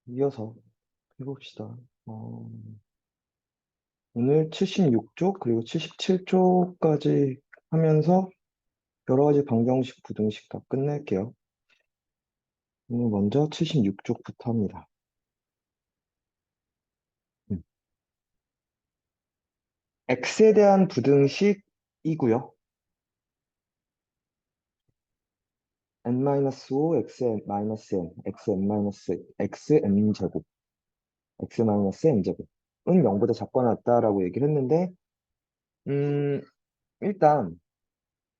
이어서 해봅시다. 오늘 76쪽 그리고 77쪽까지 하면서 여러 가지 방정식, 부등식 다 끝낼게요. 오늘 먼저 76쪽부터 합니다. 음. x에 대한 부등식이고요. n-5, xn-n, xn-xn x-n제곱은 0보다 작거나 같다라고 얘기를 했는데, 음, 일단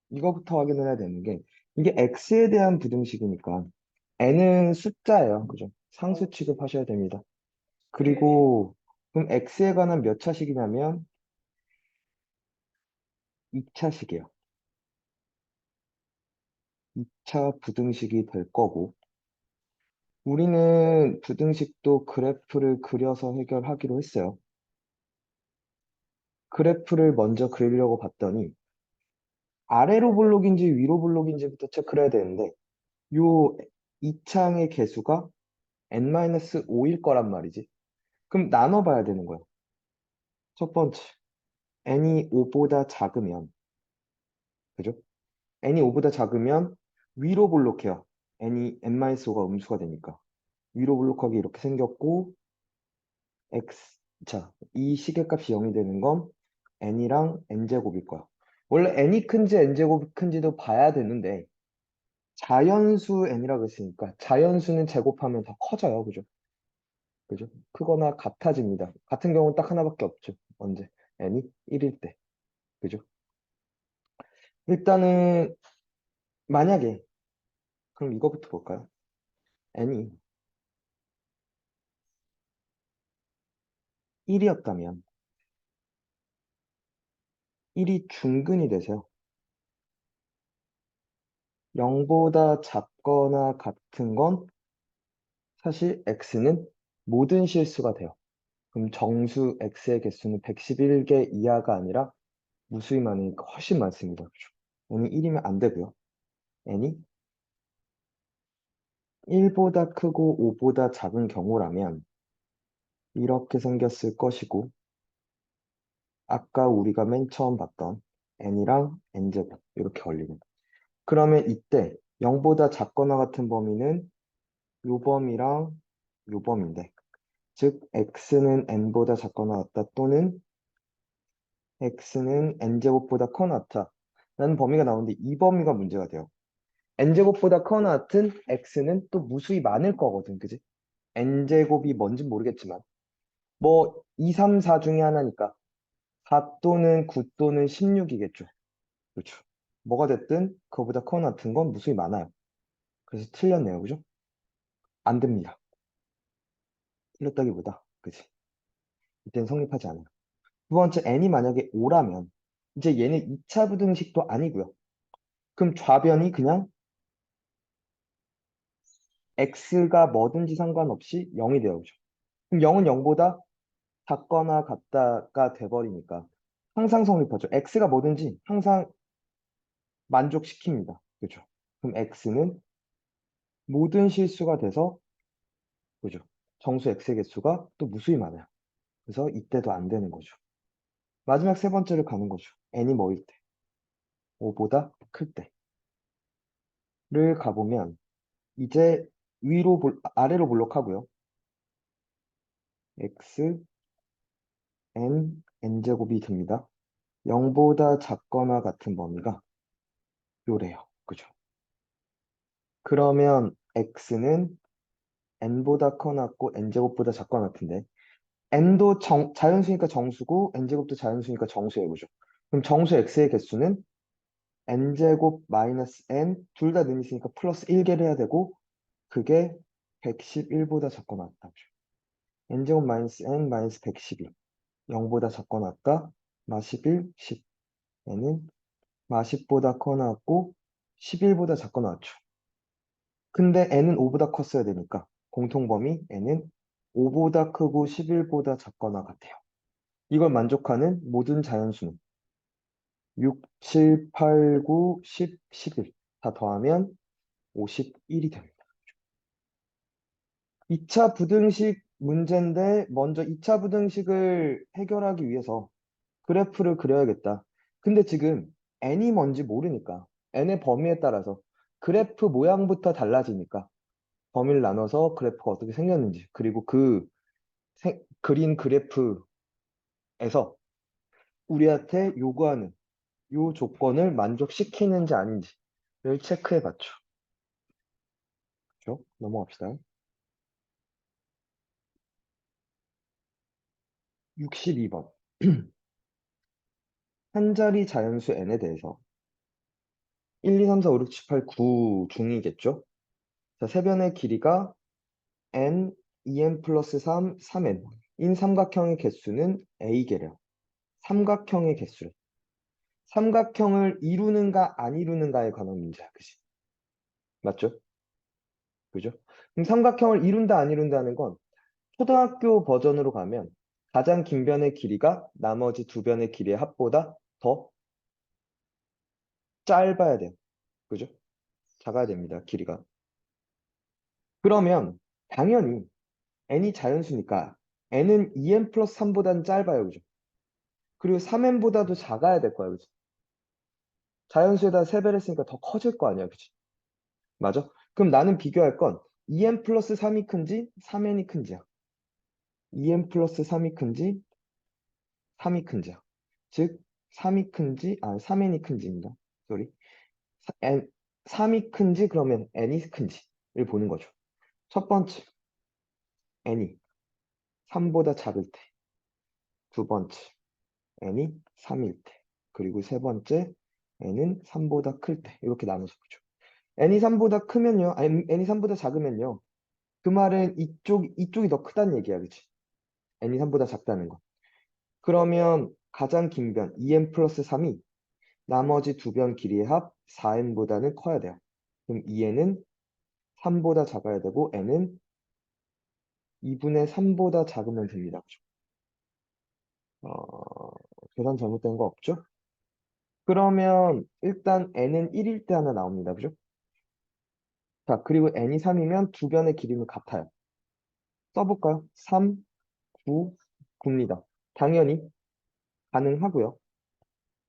이거부터 확인을 해야 되는 게, 이게 x에 대한 부등식이니까 n은 숫자예요. 그죠? 상수 취급하셔야 됩니다. 그리고 그럼 x에 관한 몇 차식이냐면 2차식이에요. 2차 부등식이 될 거고, 우리는 부등식도 그래프를 그려서 해결하기로 했어요. 그래프를 먼저 그리려고 봤더니 아래로 볼록인지 위로 볼록인지부터 체크를 해야 되는데, 요 2창의 개수가 n-5일 거란 말이지. 그럼 나눠봐야 되는 거야. 첫 번째, n이 5보다 작으면, 그죠? n이 5보다 작으면 위로 볼록해요. n이 n-5가 음수가 되니까. 위로 볼록하게 이렇게 생겼고, x, 자, 이 시계값이 0이 되는 건 n이랑 n제곱일 거야. 원래 n이 큰지 n제곱이 큰지도 봐야 되는데, 자연수 n이라고 했으니까, 자연수는 제곱하면 더 커져요. 그죠? 그죠? 크거나 같아집니다. 같은 경우는 딱 하나밖에 없죠. 언제? n이 1일 때. 그죠? 일단은 만약에 그럼 이거부터 볼까요? n이 1이었다면 1이 중근이 돼서요. 0보다 작거나 같은 건 사실 x는 모든 실수가 돼요. 그럼 정수 x의 개수는 111개 이하가 아니라 무수히 많으니까 훨씬 많습니다. 그죠? n이 1이면 안 되고요. n이 1보다 크고 5보다 작은 경우라면 이렇게 생겼을 것이고, 아까 우리가 맨 처음 봤던 n이랑 n제곱 이렇게 걸리고, 그러면 이때 0보다 작거나 같은 범위는 요 범위랑 요 범위인데, 즉 x는 n보다 작거나 같다 또는 x는 n제곱보다 커나 같다 라는 범위가 나오는데, 이 범위가 문제가 돼요. n제곱보다 커나 같은 x는 또 무수히 많을 거거든, 그지? n제곱이 뭔진 모르겠지만 뭐 2, 3, 4 중에 하나니까 4 또는 9 또는 16이겠죠. 그렇죠. 뭐가 됐든 그거보다 커나 같은 건 무수히 많아요. 그래서 틀렸네요. 그죠? 안 됩니다. 틀렸다기보다. 그지? 이때는 성립하지 않아요. 두 번째, n이 만약에 5라면 이제 얘는 2차 부등식도 아니고요. 그럼 좌변이 그냥 x가 뭐든지 상관없이 0이 되어 오죠. 그럼 0은 0보다 작거나 같다가 돼버리니까 항상 성립하죠. x가 뭐든지 항상 만족시킵니다. 그죠? 그럼 x는 모든 실수가 돼서, 그죠? 정수 x의 개수가 또 무수히 많아요. 그래서 이때도 안 되는 거죠. 마지막 세 번째를 가는 거죠. n이 뭐일 때? 5보다 클 때를 가보면 이제 아래로 볼록하고요. x, n, n제곱이 됩니다. 0보다 작거나 같은 범위가 요래요. 그죠? 그러면 x는 n보다 커놨고 n제곱보다 작거나 같은데, n도 자연수니까 정수고 n제곱도 자연수니까 정수예요. 그죠? 그럼 정수 x의 개수는 n제곱 마이너스 n 둘 다 는이 있으니까 플러스 1개를 해야 되고, 그게 111보다 작거나 같다. n제곱 마이너스 n 마이너스 112 0보다 작거나 같다. 마11 10 n은 마10보다 커나 같고 11보다 작거나 같죠. 근데 n은 5보다 컸어야 되니까 공통범위 n은 5보다 크고 11보다 작거나 같아요. 이걸 만족하는 모든 자연수는 6, 7, 8, 9, 10, 11 다 더하면 51이 됩니다. 2차 부등식 문제인데 먼저 2차 부등식을 해결하기 위해서 그래프를 그려야겠다. 근데 지금 n이 뭔지 모르니까 n의 범위에 따라서 그래프 모양부터 달라지니까 범위를 나눠서 그래프가 어떻게 생겼는지 그리고 그 그린 그래프에서 우리한테 요구하는 요 조건을 만족시키는지 아닌지를 체크해 봤죠. 그죠? 넘어갑시다. 62번. 한 자리 자연수 n에 대해서 1, 2, 3, 4, 5, 6, 7, 8, 9 중이겠죠? 자, 세변의 길이가 n, 2n 플러스 3, 3n 인 삼각형의 개수는 a개래요. 삼각형의 개수를. 삼각형을 이루는가 안 이루는가에 관한 문제야. 그지? 맞죠? 그죠? 그럼 삼각형을 이룬다 안 이룬다는 건 초등학교 버전으로 가면 가장 긴 변의 길이가 나머지 두 변의 길이의 합보다 더 짧아야 돼요. 그죠? 작아야 됩니다. 길이가. 그러면 당연히 n이 자연수니까 n은 2n 플러스 3보다는 짧아요. 그죠? 그리고 3n보다도 작아야 될 거야. 그죠? 자연수에다 3배를 했으니까 더 커질 거 아니야. 그치? 맞아? 그럼 나는 비교할 건 2n 플러스 3이 큰지 3n이 큰지야. 2n 플러스 3이 큰지 3이 큰지야. 즉 3이 큰지 3n이 큰지입니다. 쏘리. n 3이 큰지 그러면 n이 큰지를 보는 거죠. 첫 번째 n이 3보다 작을 때, 두 번째 n이 3일 때, 그리고 세 번째 n은 3보다 클 때 이렇게 나눠서 보죠. n이 3보다 크면요, 아니 n이 3보다 작으면요. 그 말은 이쪽이 더 크다는 얘기야, 그치? n이 3보다 작다는 거. 그러면 가장 긴 변 2n 플러스 3이 나머지 두 변 길이의 합 4n보다는 커야 돼요. 그럼 2n은 3보다 작아야 되고 n은 2분의 3보다 작으면 됩니다. 그죠? 계산 잘못된 거 없죠? 그러면 일단 n은 1일 때 하나 나옵니다. 그죠? 자, 그리고 n이 3이면 두 변의 길이는 같아요. 써볼까요? 3, 9, 9입니다. 당연히 가능하고요.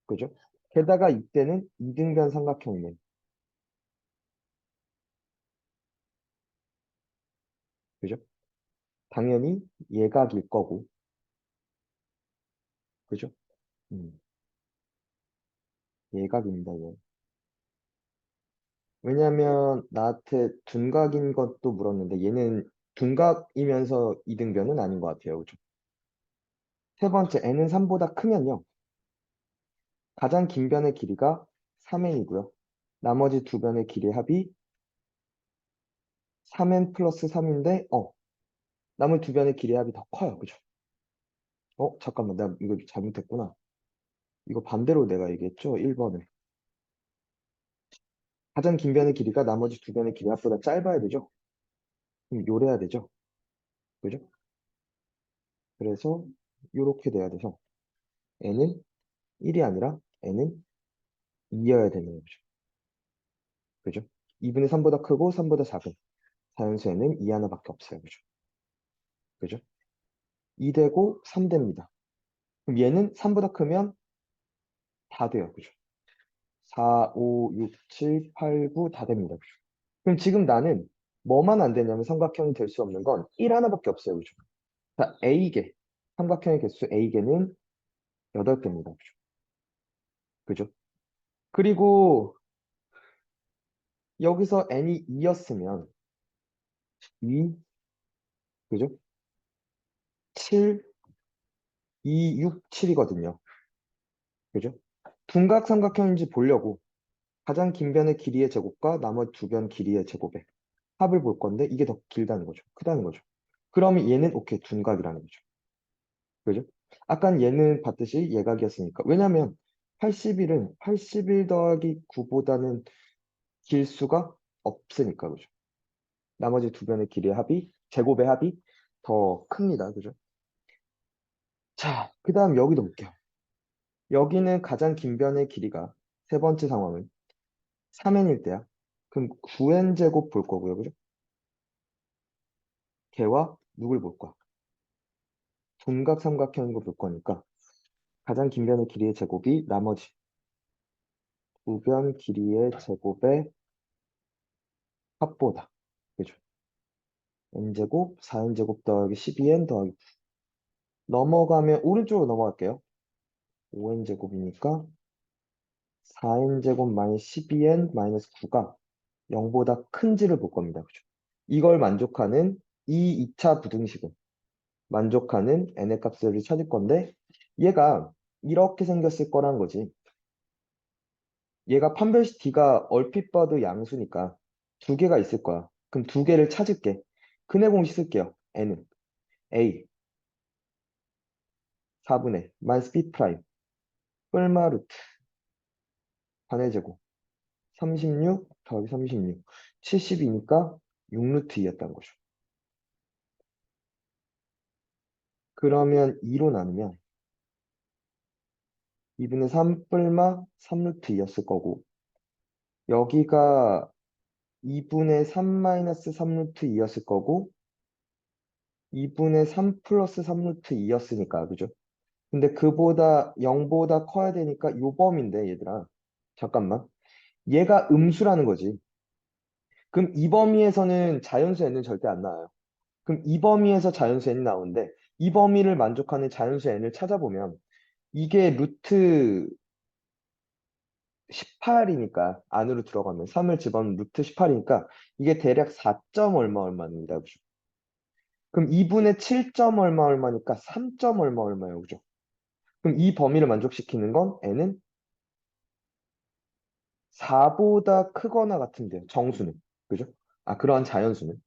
그죠? 게다가 이때는 이등변 삼각형이네. 그죠? 당연히 예각일 거고. 그죠? 음, 예각입니다. 예. 왜냐면 나한테 둔각인 것도 물었는데 얘는 둔각이면서 이등변은 아닌 것 같아요. 그죠? 세 번째, n은 3보다 크면요. 가장 긴 변의 길이가 3n이고요. 나머지 두 변의 길이 합이 3n 플러스 3인데, 나머지 두 변의 길이 합이 더 커요. 그죠? 잠깐만, 내가 이거 잘못했구나. 이거 반대로 내가 얘기했죠? 1번을. 가장 긴 변의 길이가 나머지 두 변의 길이 합보다 짧아야 되죠? 그럼 요래야 되죠? 그죠? 그래서 요렇게 돼야 돼서 n은 1이 아니라 n은 2여야 되는 거죠. 그죠? 2분의 3보다 크고 3보다 작은 자연수에는 2 하나밖에 없어요. 그죠? 그죠? 2 되고 3 됩니다. 그럼 얘는 3보다 크면 다 돼요. 그죠? 4, 5, 6, 7, 8, 9 다 됩니다. 그죠? 그럼 지금 나는 뭐만 안 되냐면 삼각형이 될 수 없는 건 1 하나밖에 없어요. 그죠? 자, A개. 삼각형의 개수 A개는 8개입니다. 그죠? 그죠? 그리고 여기서 n이 2였으면 2, 그죠? 7, 2, 6, 7이거든요. 그죠? 둔각 삼각형인지 보려고 가장 긴 변의 길이의 제곱과 나머지 두 변 길이의 제곱의 합을 볼 건데 이게 더 길다는 거죠. 크다는 거죠. 그러면 얘는 오케이 둔각이라는 거죠. 그죠? 아까 얘는 봤듯이 예각이었으니까. 왜냐면 81은 81 더하기 9보다는 길 수가 없으니까. 그죠? 나머지 두 변의 길이의 합이 제곱의 합이 더 큽니다. 그죠? 자, 그 다음 여기도 볼게요. 여기는 가장 긴 변의 길이가 세 번째 상황은 3n일 때야. 그럼 9n 제곱 볼 거고요. 그죠? 걔와 누굴 볼 거야? 둔각삼각형인 거 볼 거니까 가장 긴 변의 길이의 제곱이 나머지 두 변 길이의 제곱의 합보다. 그죠? n제곱 4n제곱 더하기 12n 더하기 넘어가면 오른쪽으로 넘어갈게요. 5n제곱이니까 4n제곱 마이너스 12n 마이너스 9가 0보다 큰지를 볼 겁니다. 그죠? 이걸 만족하는 이 2차 부등식은 만족하는 n의 값을 찾을 건데 얘가 이렇게 생겼을 거란 거지. 얘가 판별식 d가 얼핏 봐도 양수니까 두 개가 있을 거야. 그럼 두 개를 찾을게. 근해 공식 쓸게요. n은 a 4분의 마이너스 b 프라임 뿔마 루트 반의 제곱 36 더하기 36 72니까 6루트 2였던 거죠. 그러면 2로 나누면 2분의 3 뿔마 3루트 2였을 거고 여기가 2분의 3 마이너스 3루트 2였을 거고 2분의 3 플러스 3루트 2였으니까 그죠? 근데 그보다 0보다 커야 되니까 요 범위인데 얘들아 잠깐만 얘가 음수라는 거지. 그럼 이 범위에서는 자연수 n은 절대 안 나와요. 그럼 이 범위에서 자연수 n이 나오는데 이 범위를 만족하는 자연수 n을 찾아보면 이게 루트 18이니까 안으로 들어가면 3을 집어넣으면 루트 18이니까 이게 대략 4점 얼마 얼마입니다. 그죠? 그럼 2분의 7점 얼마 얼마니까 3점 얼마 얼마예요. 그죠? 그럼 이 범위를 만족시키는 건 n은 4보다 크거나 같은데요. 정수는. 그죠? 아, 그러한 자연수는.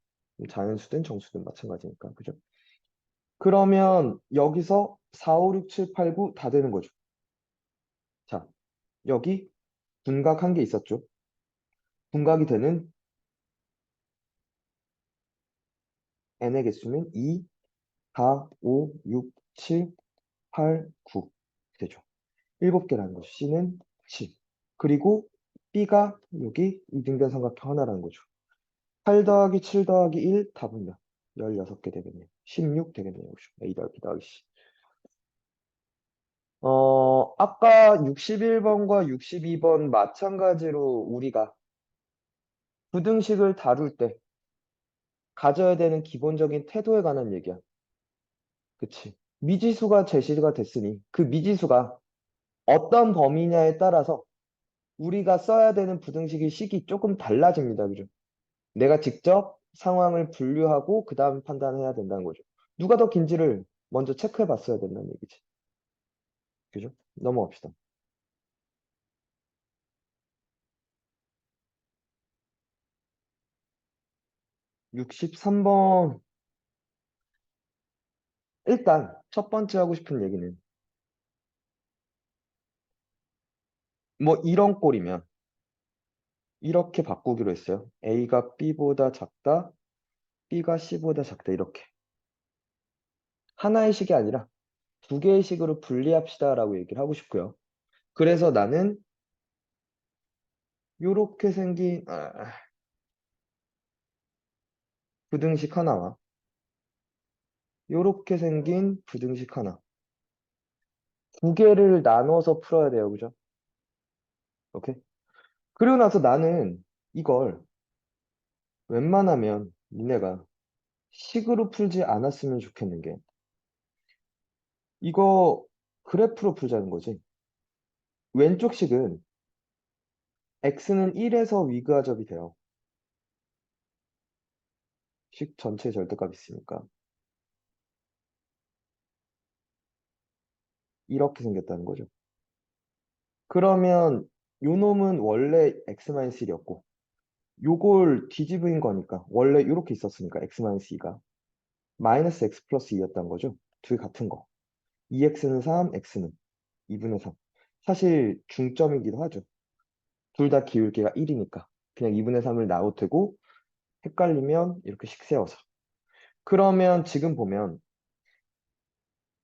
자연수든 정수든 마찬가지니까. 그죠? 그러면 여기서 4, 5, 6, 7, 8, 9 다 되는 거죠. 자, 여기 분각 한 개 있었죠. 분각이 되는 n의 개수는 2, 4, 5, 6, 7, 8, 9 되죠. 7개라는 거죠. C는 7. 그리고 B가 여기 이등변 삼각형 하나라는 거죠. 8 더하기 7 더하기 1 답은 몇? 16개 되겠네요. 16 되겠네요. 그죠? A 더하기 B 더하기 C. 아까 61번과 62번 마찬가지로 우리가 부등식을 다룰 때 가져야 되는 기본적인 태도에 관한 얘기야. 그치? 미지수가 제시가 됐으니 그 미지수가 어떤 범위냐에 따라서 우리가 써야 되는 부등식의 식이 조금 달라집니다. 그죠? 내가 직접 상황을 분류하고 그 다음 판단해야 된다는 거죠. 누가 더 긴지를 먼저 체크해 봤어야 된다는 얘기지. 그죠? 넘어갑시다. 63번. 일단 첫 번째 하고 싶은 얘기는 뭐 이런 꼴이면 이렇게 바꾸기로 했어요. A가 B보다 작다, B가 C보다 작다 이렇게. 하나의 식이 아니라 두 개의 식으로 분리합시다라고 얘기를 하고 싶고요. 그래서 나는 요렇게 생긴 부등식 하나와 요렇게 생긴 부등식 하나 두 개를 나눠서 풀어야 돼요. 그죠? 오케이? 그리고 나서 나는 이걸 웬만하면 니네가 식으로 풀지 않았으면 좋겠는 게 이거 그래프로 풀자는 거지. 왼쪽 식은 x는 1에서 위그하접이 돼요. 식 전체 절대값 있으니까. 이렇게 생겼다는 거죠. 그러면 요 놈은 원래 x-1이었고 요걸 뒤집은 거니까 원래 이렇게 있었으니까 x-2가 마이너스 x 플러스 2였던 거죠. 둘이 같은 거. 2x는 3, x는 2분의 3. 사실 중점이기도 하죠. 둘 다 기울기가 1이니까 그냥 2분의 3을 나웃되고 헷갈리면 이렇게 식 세워서. 그러면 지금 보면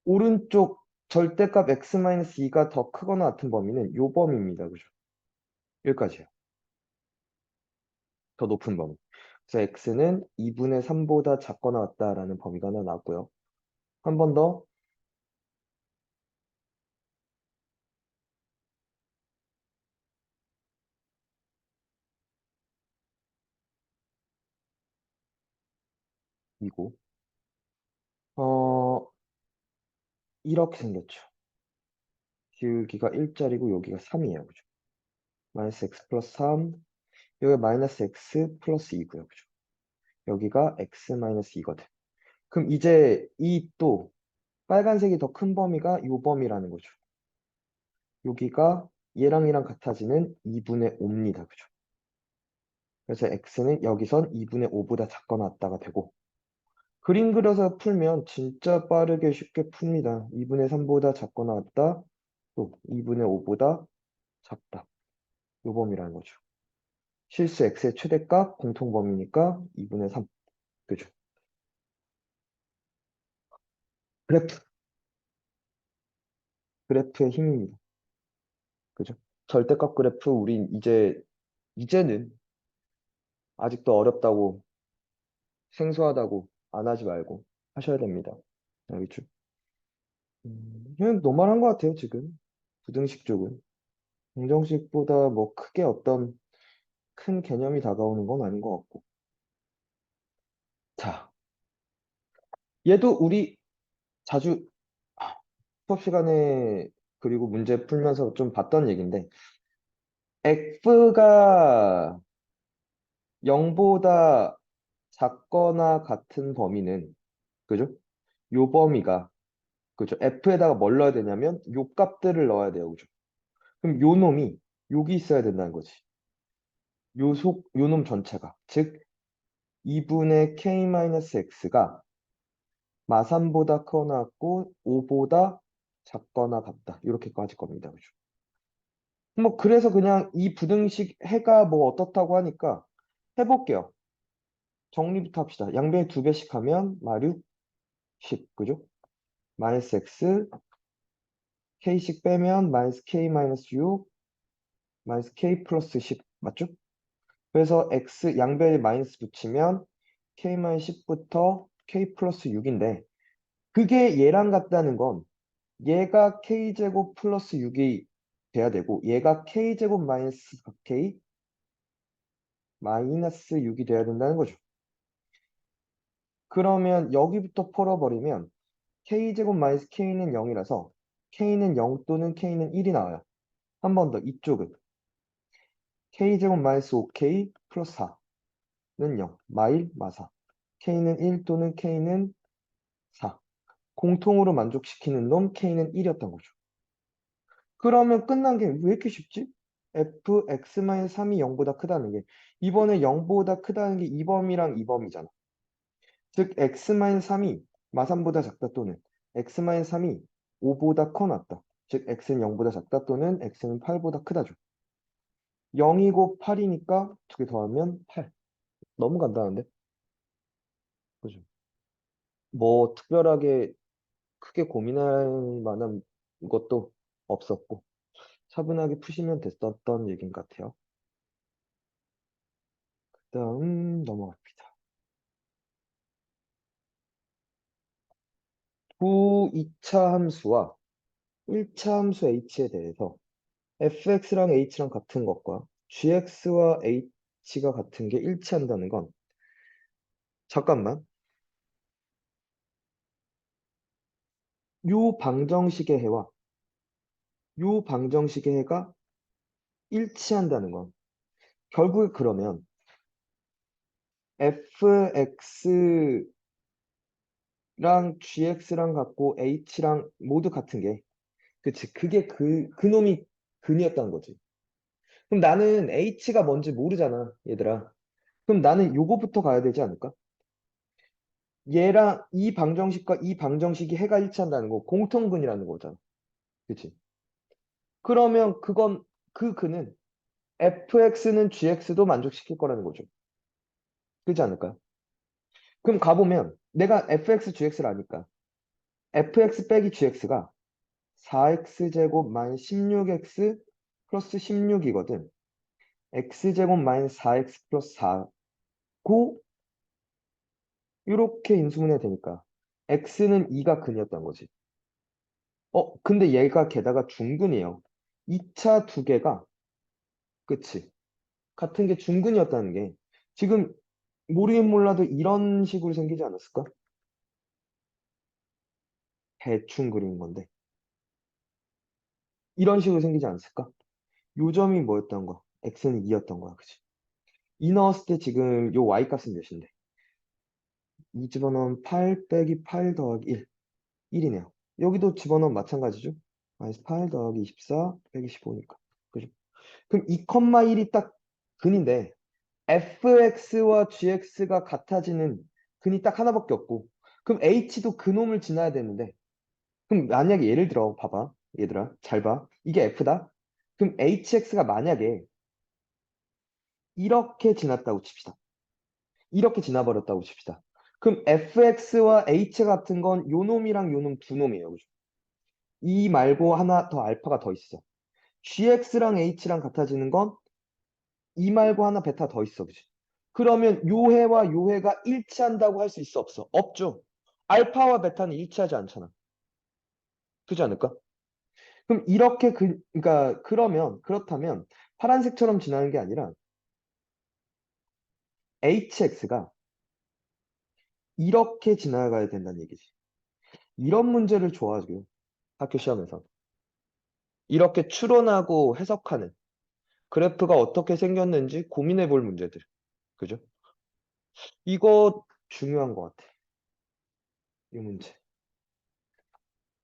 오른쪽 절대값 x-2가 더 크거나 같은 범위는 요 범위입니다. 그죠? 여기까지요. 더 높은 범위. 그래서 x는 2분의 3보다 작거나 같다라는 범위가 하나 나왔고요. 한 번 더, 이고, 어, 이렇게 생겼죠. 기울기가 1짜리고 여기가 3이에요. 그죠? 마이너스 x 플러스 3, 여기가 마이너스 x 플러스 2고요. 그죠? 여기가 x 마이너스 2거든. 그럼 이제 이 또 빨간색이 더 큰 범위가 요 범위라는 거죠. 여기가 얘랑 얘랑 같아지는 2분의 5입니다. 그죠? 그래서 x는 여기선 2분의 5보다 작거나 같다가 되고 그림 그려서 풀면 진짜 빠르게 쉽게 풉니다. 2분의 3보다 작거나 같다. 또 2분의 5보다 작다. 요 범위라는 거죠. 실수 x의 최대값 공통범위니까 2분의 3. 그죠? 그래프, 그래프의 힘입니다. 그죠? 절대값 그래프 우린 이제는 아직도 어렵다고 생소하다고 안 하지 말고 하셔야 됩니다. 알겠죠? 그냥 노멀한 것 같아요, 지금. 부등식 쪽은. 공정식보다 뭐 크게 어떤 큰 개념이 다가오는 건 아닌 것 같고. 자, 얘도 우리 자주 수업 시간에 그리고 문제 풀면서 좀 봤던 얘기인데, f가 0보다 작거나 같은 범위는, 그죠? 요 범위가, 그죠? f에다가 뭘 넣어야 되냐면, 요 값들을 넣어야 돼요, 그죠? 그럼 요 놈이 여기 있어야 된다는 거지. 요 놈 전체가. 즉, 2분의 k-x가 마삼보다 크거나 같고 5보다 작거나 같다. 이렇게 까질 겁니다. 그죠? 뭐 그래서 그냥 이 부등식 해가 뭐 어떻다고 하니까 해볼게요. 정리부터 합시다. 양변에 두 배씩 하면 마륙 10. 그죠? 마이너스 x k씩 빼면 마이너스 k 마이너스 6 마이너스 k 플러스 10 맞죠? 그래서 x 양변에 마이너스 붙이면 k 마이너스 10부터 k 플러스 6인데 그게 얘랑 같다는 건 얘가 k제곱 플러스 6이 돼야 되고 얘가 k제곱 마이너스 4k 마이너스 6이 돼야 된다는 거죠. 그러면 여기부터 풀어버리면 k제곱 마이너스 k는 0이라서 k는 0 또는 k는 1이 나와요. 한 번 더 이쪽은 k제곱 마이너스 5k 플러스 4는 0 마일 마사 k는 1 또는 k는 4 공통으로 만족시키는 놈 k는 1이었던 거죠. 그러면 끝난 게 왜 이렇게 쉽지? fx-3이 0보다 크다는 게 이번에 0보다 크다는 게 2범이랑 2범이잖아. 즉 x-3이 마삼보다 작다 또는 x-3이 5보다 커 낫다. 즉 x는 0보다 작다 또는 x는 8보다 크다죠. 0이고 8이니까 두 개 더하면 8. 너무 간단한데? 그죠? 뭐 특별하게 크게 고민할 만한 것도 없었고 차분하게 푸시면 됐었던 얘기인 것 같아요. 다음 넘어갑니다. 후 2차 함수와 1차 함수 h에 대해서 fx랑 h랑 같은 것과 gx와 h가 같은 게 일치한다는 건 잠깐만 요 방정식의 해와 요 방정식의 해가 일치한다는 건 결국에 그러면 fx랑 gx랑 같고 h랑 모두 같은 게 그치 그게 그 놈이 근이었다는 거지. 그럼 나는 h가 뭔지 모르잖아 얘들아. 그럼 나는 요거부터 가야 되지 않을까? 얘랑 이 방정식과 이 방정식이 해가 일치한다는 거 공통근이라는 거잖아. 그치? 그러면 그는 fx는 gx도 만족시킬 거라는 거죠. 그렇지 않을까요? 그럼 가보면 내가 fx, gx를 아니까 fx 빼기 gx가 4x제곱 마이너스 16x 플러스 16이거든. x제곱 마이너스 4x 플러스 4 고 이렇게 인수분해 되니까 x는 2가 근이었던 거지. 근데 얘가 게다가 중근이에요. 2차 두 개가 그치. 같은 게 중근이었다는 게 지금 모르긴 몰라도 이런 식으로 생기지 않았을까? 대충 그린 건데 이런 식으로 생기지 않았을까? 요점이 뭐였던 거야? x는 2였던 거야. 그치? 2 넣었을 때 지금 요 y 값은 몇인데? 2 집어넣으면 8 빼기 8 더하기 1. 1이네요. 여기도 집어넣으면 마찬가지죠. 마이너스 8 더하기 24 빼기 15니까. 그죠? 그럼 2,1이 딱 근인데 fx와 gx가 같아지는 근이 딱 하나밖에 없고 그럼 h도 그놈을 지나야 되는데 그럼 만약에 예를 들어 봐봐 얘들아 잘 봐. 이게 f다. 그럼 hx가 만약에 이렇게 지났다고 칩시다. 이렇게 지나버렸다고 칩시다. 그럼 fx와 h 같은 건 요 놈이랑 요 놈 두 놈이에요. 그죠? 이 말고 하나 더 알파가 더 있어. gx랑 h랑 같아지는 건 이 말고 하나 베타 더 있어. 그지? 그러면 요해와 요해가 일치한다고 할 수 있어 없어? 없죠. 알파와 베타는 일치하지 않잖아. 그렇지 않을까? 그럼 이렇게 그러니까 그렇다면 파란색처럼 지나는 게 아니라 hx가 이렇게 지나가야 된다는 얘기지. 이런 문제를 좋아하고요. 학교 시험에서. 이렇게 추론하고 해석하는 그래프가 어떻게 생겼는지 고민해 볼 문제들. 그죠? 이거 중요한 것 같아. 이 문제.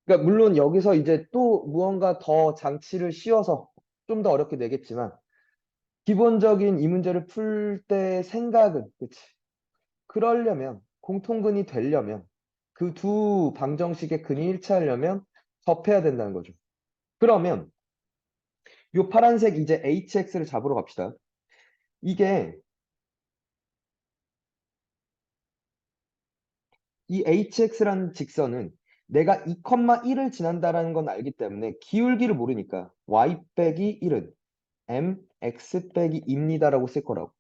그러니까 물론 여기서 이제 또 무언가 더 장치를 씌워서 좀 더 어렵게 내겠지만 기본적인 이 문제를 풀 때 생각은 그치? 그러려면 공통근이 되려면 그 두 방정식의 근이 일치하려면 접해야 된다는 거죠. 그러면 요 파란색 이제 hx를 잡으러 갑시다. 이게 이 hx라는 직선은 내가 2,1을 지난다라는 건 알기 때문에 기울기를 모르니까 y 빼기 1은 mx 빼기 입니다라고 쓸 거라고.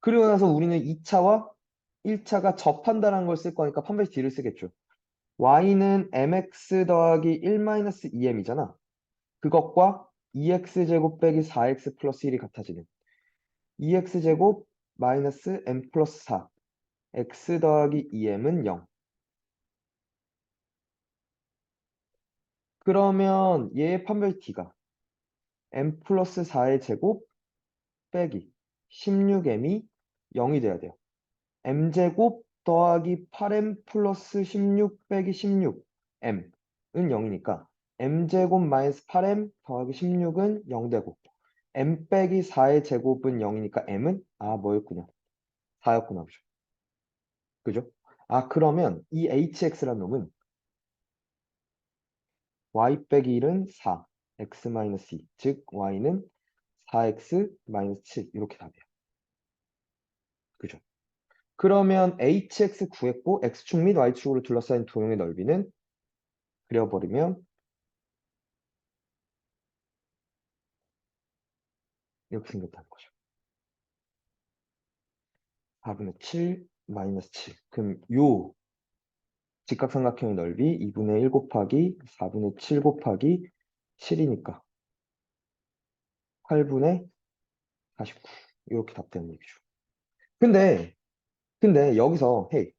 그리고 나서 우리는 2차와 1차가 접한다는 걸 쓸 거니까 판별식 D를 쓰겠죠. y는 mx 더하기 1-2m이잖아. 그것과 2x제곱 빼기 4x 플러스 1이 같아지는 2x제곱 마이너스 m 플러스 4 x 더하기 2m은 0. 그러면 얘의 판별 D가 m 플러스 4의 제곱 빼기 16m이 0이 돼야 돼요. m제곱 더하기 8m 플러스 16 빼기 16m은 0이니까 m제곱 마이너스 8m 더하기 16은 0 되고 m 빼기 4의 제곱은 0이니까 m은 뭐였구나. 4였구나. 그죠? 그죠? 그러면 이 hx란 놈은 y 빼기 1은 4, x 마이너스 2, 즉 y는 4x 마이너스 7 이렇게 답이에요. 그죠? 그러면 hx 구했고 x축 및 y축으로 둘러싸인 도형의 넓이는 그려버리면 이렇게 생겼다는 거죠. 4분의 7 마이너스 7. 그럼 요 직각삼각형의 넓이 2분의 1 곱하기 4분의 7 곱하기 7이니까 8분의 49. 이렇게 답되는 얘기죠. 근데 여기서 헤이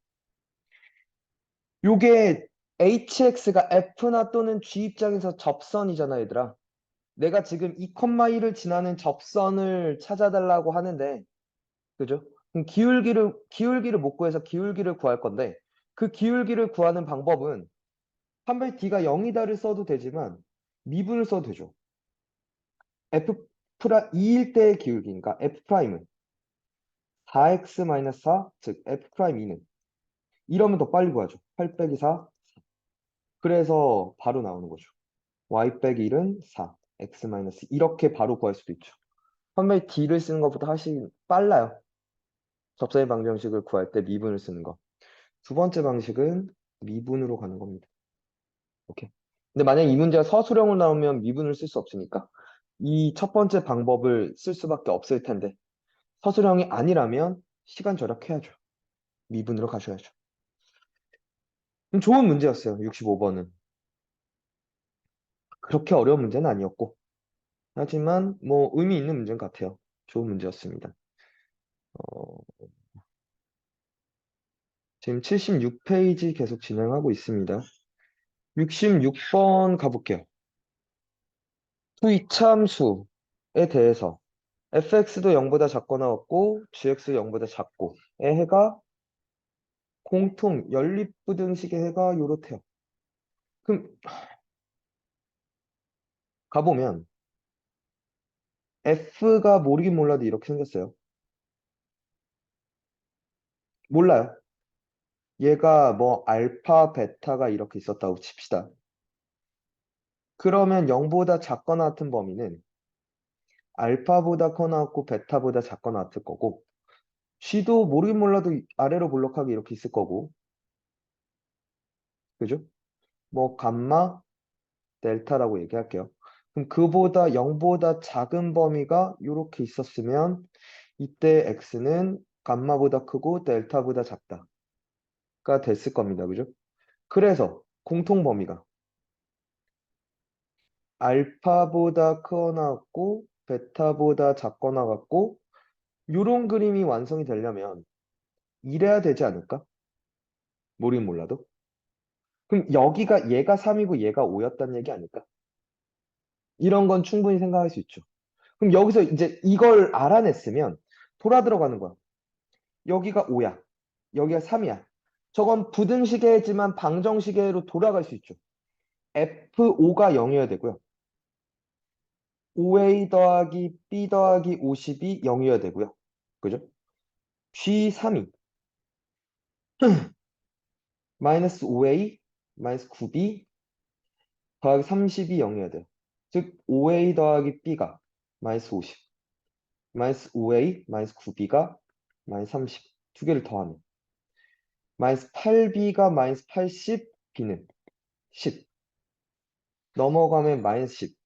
요게 hx가 f나 또는 g 입장에서 접선이잖아 얘들아. 내가 지금 2,1을 지나는 접선을 찾아달라고 하는데 그죠? 그럼 기울기를 못 구해서 기울기를 구할 건데 그 기울기를 구하는 방법은 판별 D가 0이다를 써도 되지만 미분을 써도 되죠. F 2일 때의 기울기니까 F 프라임은 4x-4, 즉 F 프라임 2는 이러면 더 빨리 구하죠. 8 빼기 4. 그래서 바로 나오는 거죠. y 빼기 1은 4, x 마이너스 이렇게 바로 구할 수도 있죠. 판별 D를 쓰는 것보다 훨씬 빨라요. 접선의 방정식을 구할 때 미분을 쓰는 거. 두 번째 방식은 미분으로 가는 겁니다. 오케이. 근데 만약 이 문제가 서술형으로 나오면 미분을 쓸 수 없으니까 이 첫 번째 방법을 쓸 수밖에 없을 텐데 서술형이 아니라면 시간 절약해야죠. 미분으로 가셔야죠. 좋은 문제였어요. 65번은. 그렇게 어려운 문제는 아니었고. 하지만 뭐 의미 있는 문제인 것 같아요. 좋은 문제였습니다. 어, 지금 76페이지 계속 진행하고 있습니다. 66번 가볼게요. 투이참수에 대해서 fx도 0보다 작거나 같고 gx도 0보다 작고 의 해가 공통 연립부등식의 해가 요렇대요. 그럼 가보면 f가 모르긴 몰라도 이렇게 생겼어요. 몰라요. 얘가 뭐 알파, 베타가 이렇게 있었다고 칩시다. 그러면 0보다 작거나 같은 범위는 알파보다 커나 같고 베타보다 작거나 같을 거고 G도 모르긴 몰라도 아래로 볼록하게 이렇게 있을 거고 그죠? 뭐 감마, 델타라고 얘기할게요. 그럼 그보다 0보다 작은 범위가 이렇게 있었으면 이때 x는 감마보다 크고 델타보다 작다가 됐을 겁니다. 그죠? 그래서 공통 범위가 알파보다 크거나 같고 베타보다 작거나 같고 이런 그림이 완성이 되려면 이래야 되지 않을까? 모르긴 몰라도. 그럼 여기가 얘가 3이고 얘가 5였다는 얘기 아닐까? 이런 건 충분히 생각할 수 있죠. 그럼 여기서 이제 이걸 알아냈으면 돌아 들어가는 거야. 여기가 5야. 여기가 3이야. 저건 부등식이지만 방정식으로 돌아갈 수 있죠. F5가 0이어야 되고요. 5A 더하기 B 더하기 50이 0이어야 되고요. 그죠? G3이 마이너스 5A 마이너스 9B 더하기 30이 0이어야 돼요. 즉 5A 더하기 B가 마이너스 50 마이너스 5A 마이너스 9B가 마이너스 30 두 개를 더하면 마이너스 8B가 마이너스 80 B는 10 넘어가면 마이너스 10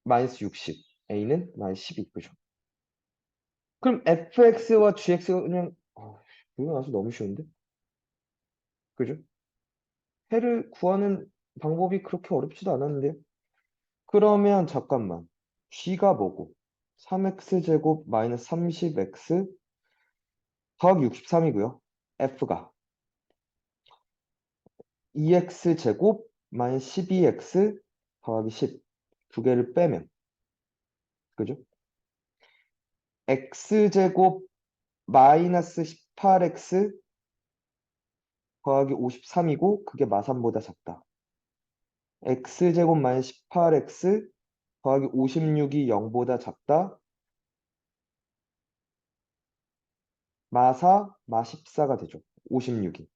마이너스 60 A는 마이너스 12 그죠? 그럼 fx와 gx가 그냥 이거 나서 너무 쉬운데? 그죠? 해를 구하는 방법이 그렇게 어렵지도 않았는데요. 그러면 잠깐만. g가 뭐고? 3x 제곱 마이너스 30x 더하기 63이고요. f가 2x 제곱 마이너스 12x 더하기 10 두 개를 빼면 그죠? x제곱 마이너스 18x 더하기 53이고 그게 마삼보다 작다. x제곱 마이너스 18x 더하기 56이 0보다 작다. 마사 마14가 되죠. 56이.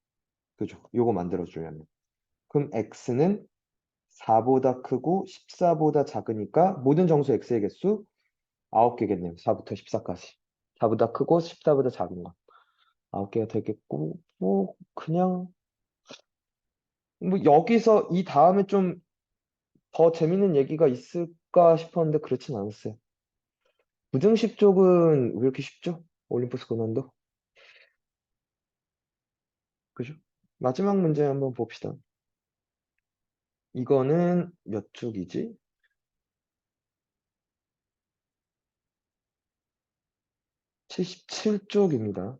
그죠? 요거 만들어주려면. 그럼 x는 4보다 크고 14보다 작으니까 모든 정수 x의 개수 9개겠네요. 4부터 14까지. 4보다 크고 14보다 작은 거. 9개가 되겠고 뭐 그냥 뭐 여기서 이 다음에 좀 더 재밌는 얘기가 있을까 싶었는데 그렇진 않았어요. 부등식 쪽은 왜 이렇게 쉽죠? 올림푸스 고난도? 그죠? 마지막 문제 한번 봅시다. 이거는 몇 쪽이지? 77쪽입니다.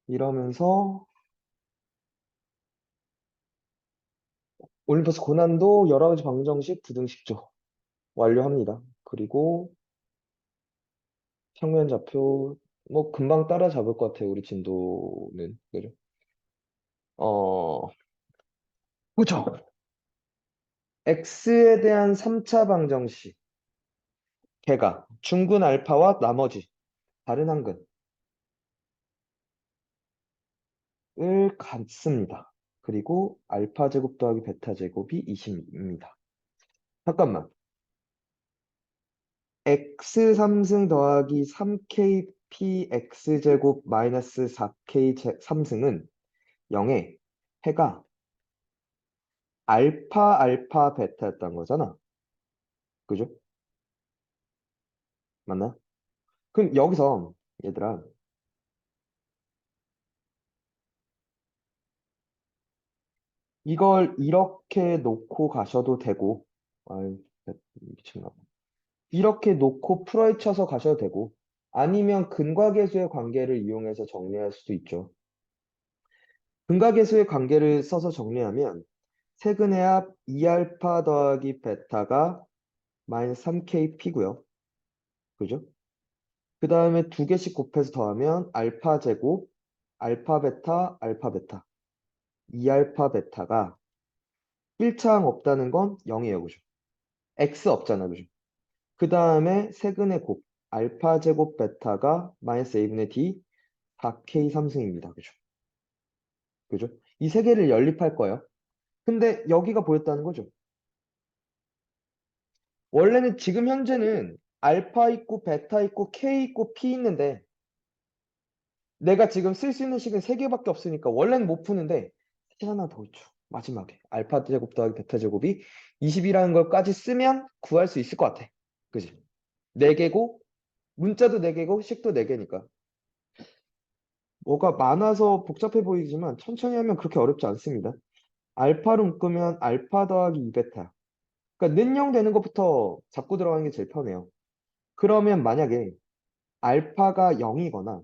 이러면서 올림푸스 고난도 여러 가지 방정식 부등식조 완료합니다. 그리고 평면 좌표 뭐 금방 따라잡을 것 같아요. 우리 진도는. 그죠? 그죠? x에 대한 3차 방정식 걔가 중근 알파와 나머지 다른 한근을 갖습니다. 그리고 알파 제곱 더하기 베타 제곱이 20입니다. 잠깐만. x 3승 더하기 3kp x제곱 마이너스 4k 3승은 0에 해가 알파 베타였던 거잖아. 그죠? 맞나? 그럼 여기서 얘들아 이걸 이렇게 놓고 가셔도 되고, 아유, 미친가 봐. 이렇게 놓고 풀어헤쳐서 가셔도 되고, 아니면 근과계수의 관계를 이용해서 정리할 수도 있죠. 근과계수의 관계를 써서 정리하면 세근의 합 2알파 더하기 베타가 마이너스 3kp고요. 그죠? 그 다음에 두 개씩 곱해서 더하면 알파 제곱, 알파 베타, 알파 베타. 2알파 베타가 1차항 없다는 건 0이에요. 그죠? x 없잖아. 그죠? 그 다음에 세근의 곱, 알파 제곱 베타가 마이너스 a분의 d 4k 삼승입니다. 그죠? 그죠? 이 세 개를 연립할 거예요. 근데 여기가 보였다는 거죠. 원래는 지금 현재는 알파 있고 베타 있고 k 있고 p 있는데 내가 지금 쓸 수 있는 식은 세 개밖에 없으니까 원래는 못 푸는데 식 하나 더 있죠. 마지막에 알파 제곱 더하기 베타 제곱이 20이라는 걸까지 쓰면 구할 수 있을 것 같아. 그지? 4개고 문자도 4개고 식도 4개니까. 뭐가 많아서 복잡해 보이지만 천천히 하면 그렇게 어렵지 않습니다. 알파로 묶으면 알파 더하기 2베타. 그러니까 는영되는 것부터 잡고 들어가는 게 제일 편해요. 그러면 만약에 알파가 0이거나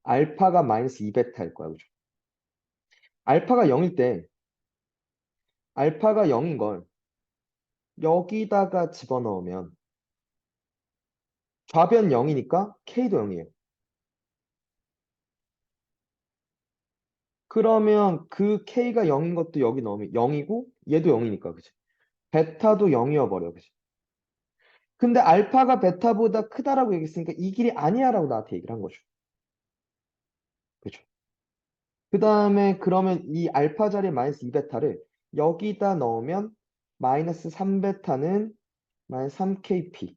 알파가 마이너스 2베타일 거야. 그죠? 알파가 0일 때 알파가 0인 걸 여기다가 집어넣으면 좌변 0이니까 K도 0이에요. 그러면 그 K가 0인 것도 여기 넣으면 0이고 얘도 0이니까 그치? 베타도 0이어 버려. 그치? 근데 알파가 베타보다 크다라고 얘기했으니까 이 길이 아니야라고 나한테 얘기를 한 거죠. 그죠? 그 다음에 그러면 이 알파 자리에 마이너스 2베타를 여기다 넣으면 마이너스 3베타는 마이너스 3kp.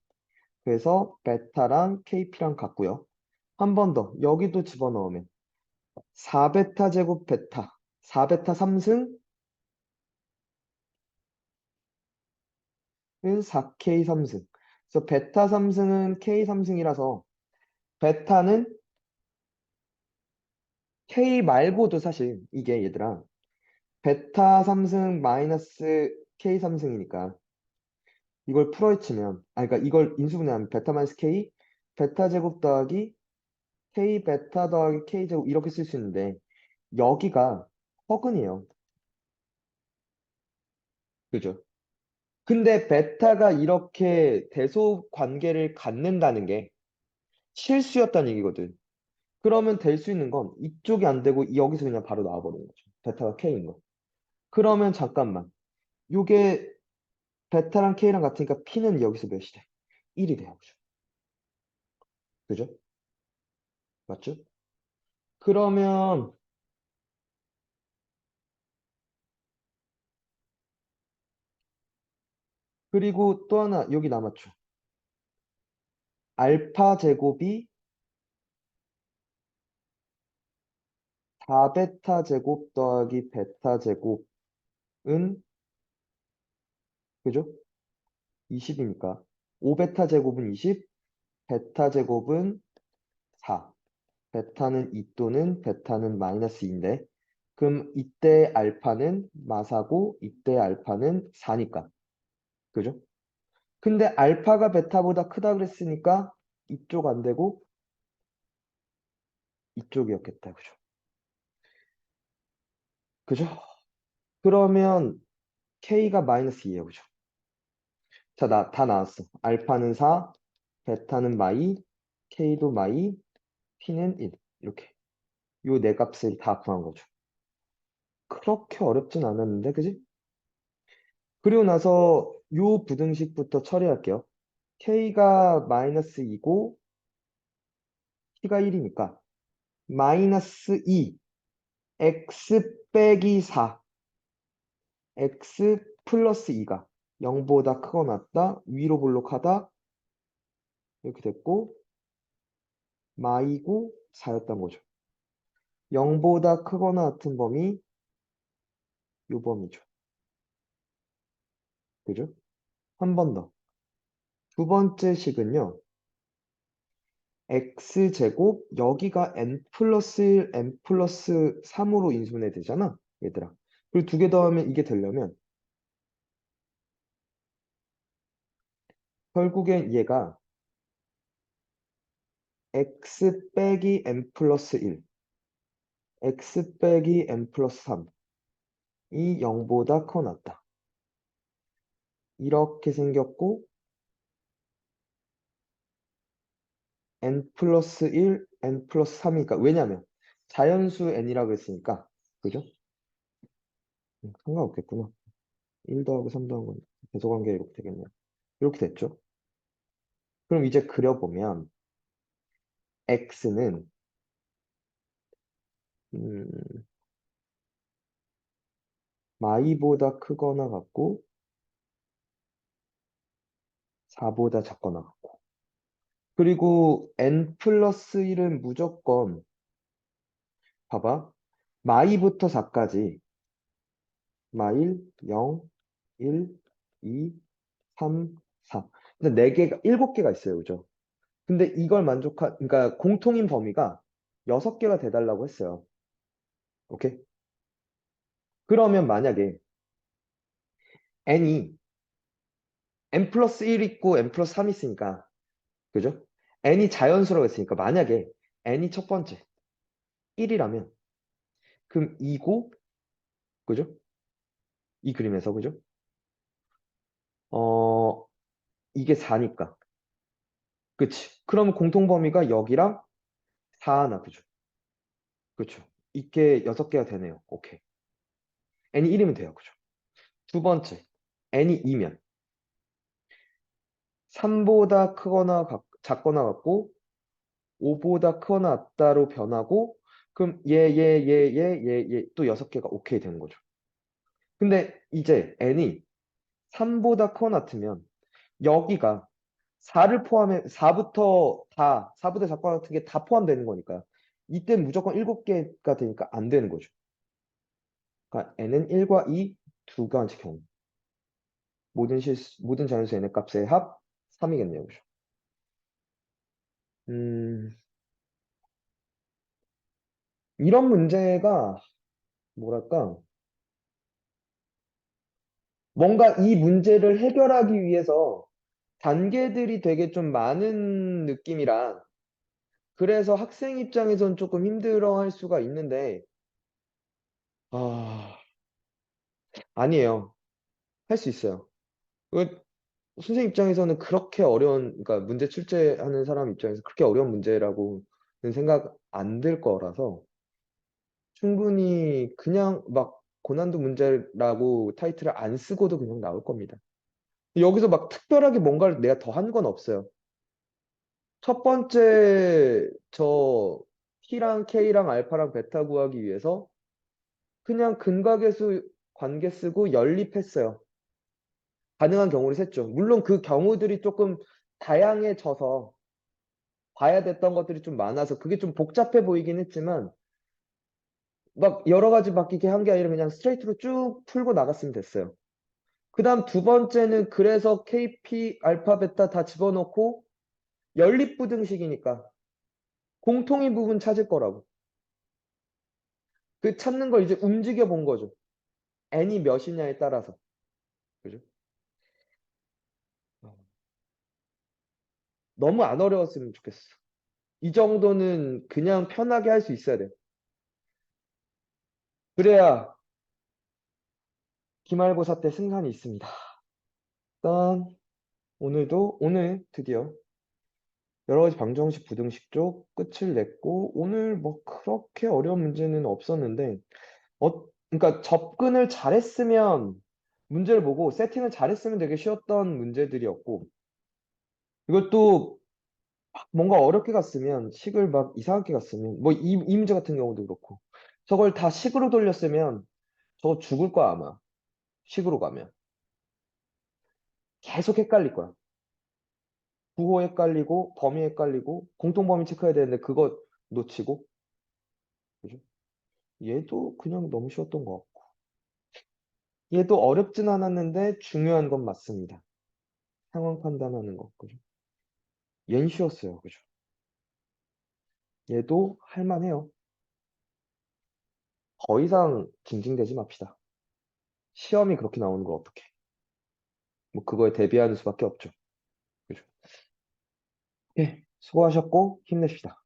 그래서 베타랑 kp랑 같고요. 한 번 더 여기도 집어넣으면 4베타 제곱 베타 4베타 3승은 4k 3승. 그래서 베타 3승은 k 3승이라서 베타는 k 말고도 사실 이게 얘들아 베타 3승 마이너스 k 3승이니까 이걸 풀어헤치면 그러니까 이걸 인수분해하면 베타 마이너스 k 베타 제곱 더하기 k 베타 더하기 k 제곱 이렇게 쓸 수 있는데 여기가 허근이에요. 그죠? 근데 베타가 이렇게 대소 관계를 갖는다는 게 실수였다는 얘기거든. 그러면 될 수 있는 건 이쪽이 안 되고 여기서 그냥 바로 나와버리는 거죠. 베타가 K인 거. 그러면 잠깐만. 요게 베타랑 K랑 같으니까 P는 여기서 몇이 돼? 1이 돼요. 그죠? 그죠? 맞죠? 그러면 그리고 또 하나 여기 남았죠. 알파 제곱이 4베타 제곱 더하기 베타 제곱은 그죠? 20이니까 5베타 제곱은 20, 베타 제곱은 4. 베타는 2 또는 베타는 마이너스 2인데 그럼 이때 알파는 마사고 이때 알파는 4니까. 그죠? 근데 알파가 베타보다 크다 그랬으니까 이쪽 안 되고 이쪽이었겠다. 그죠? 그죠? 그러면 K가 마이너스 2예요. 그죠? 자, 다 나왔어. 알파는 4, 베타는 마이, K도 마이, P는 1. 이렇게. 요 네 값을 다 구한 거죠. 그렇게 어렵진 않았는데, 그지? 그리고 나서 요 부등식부터 처리할게요. K가 마이너스 2고 T가 1이니까 마이너스 2 X 빼기 4 X 플러스 2가 0보다 크거나 같다 위로 볼록하다 이렇게 됐고 마이고 4였던 거죠. 0보다 크거나 같은 범위 요 범위죠. 그죠? 한 번 더. 두 번째 식은요. X제곱 여기가 n 플러스 1 n 플러스 3으로 인수분해 되잖아. 얘들아. 그리고 두 개 더하면 이게 되려면 결국엔 얘가 x 빼기 n 플러스 1, x 빼기 n 플러스 3, 이 0보다 커 낫다. 이렇게 생겼고 n 플러스 1, n 플러스 3이니까 왜냐면 자연수 n이라고 했으니까 그죠? 상관없겠구나. 1 더하고 3 더하고 계속관계 이렇게 되겠네요. 이렇게 됐죠? 그럼 이제 그려보면 x는 음, 마이보다 크거나 같고 4보다 작거나 같고 그리고 n 플러스 1은 무조건 봐봐 마이부터 4까지 마일 0, 1, 2, 3, 4 근데 4개가 7개가 있어요. 그죠? 근데 이걸 그러니까 공통인 범위가 6개가 돼달라고 했어요. 오케이? 그러면 만약에 n이 n 플러스 1 있고 n 플러스 3 있으니까 그죠? n이 자연수라고 했으니까 만약에 n이 첫 번째 1이라면 그럼 2고 그죠? 이 그림에서 그죠? 어 이게 4니까 그치? 그럼 공통 범위가 여기랑 4 하나 그죠? 그쵸? 이게 6개가 되네요. 오케이. n이 1이면 돼요. 그죠? 두 번째 n이 2면 3보다 크거나 작거나 같고 5보다 크거나 같다로 변하고 그럼 얘 또 6개가 오케이 되는 거죠. 근데 이제 n이 3보다 커 같으면 여기가 4를 포함해 4부터 작고 같은 게 다 포함되는 거니까 이때 무조건 7개가 되니까 안 되는 거죠. 그러니까 n은 1과 2 두 가지 경우 모든 자연수 n의 값의 합 3이겠네요. 그죠? 음, 이런 문제가 뭐랄까 뭔가 이 문제를 해결하기 위해서 단계들이 되게 좀 많은 느낌이라 그래서 학생 입장에선 조금 힘들어 할 수가 있는데 아, 아니에요. 할 수 있어요. 그 선생님 입장에서는 그렇게 그러니까 문제 출제하는 사람 입장에서 그렇게 어려운 문제라고는 생각 안 들 거라서 충분히 그냥 막 고난도 문제라고 타이틀을 안 쓰고도 그냥 나올 겁니다. 여기서 막 특별하게 뭔가를 내가 더 한 건 없어요. 첫 번째 T랑 K랑 알파랑 베타 구하기 위해서 그냥 근각계수 관계 쓰고 연립했어요. 가능한 경우를 셌죠. 물론 그 경우들이 조금 다양해져서 봐야 됐던 것들이 좀 많아서 그게 좀 복잡해 보이긴 했지만 막 여러 가지 바뀌게 한 게 아니라 그냥 스트레이트로 쭉 풀고 나갔으면 됐어요. 그 다음 두 번째는 그래서 KP, 알파, 베타 다 집어넣고 연립부등식이니까 공통인 부분 찾을 거라고. 그 찾는 걸 이제 움직여 본 거죠. n이 몇이냐에 따라서. 그죠? 너무 안 어려웠으면 좋겠어. 이 정도는 그냥 편하게 할 수 있어야 돼. 그래야 기말고사 때 승산이 있습니다. 일단 오늘 드디어 여러 가지 방정식, 부등식 쪽 끝을 냈고 오늘 뭐 그렇게 어려운 문제는 없었는데 그러니까 접근을 잘했으면 문제를 보고 세팅을 잘했으면 되게 쉬웠던 문제들이었고 이것도 뭔가 어렵게 갔으면 식을 막 이상하게 갔으면 뭐 이 문제 같은 경우도 그렇고 저걸 다 식으로 돌렸으면 저거 죽을 거야 아마 식으로 가면 계속 헷갈릴 거야. 부호 헷갈리고 범위 헷갈리고 공통범위 체크해야 되는데 그거 놓치고 그죠? 얘도 그냥 너무 쉬웠던 것 같고 얘도 어렵진 않았는데 중요한 건 맞습니다. 상황 판단하는 거 그죠? 얘는 쉬웠어요 그죠? 얘도 할만해요. 더 이상 징징대지 맙시다. 시험이 그렇게 나오는 걸 어떡해. 뭐 그거에 대비하는 수밖에 없죠. 그죠? 예, 수고하셨고 힘내십시다.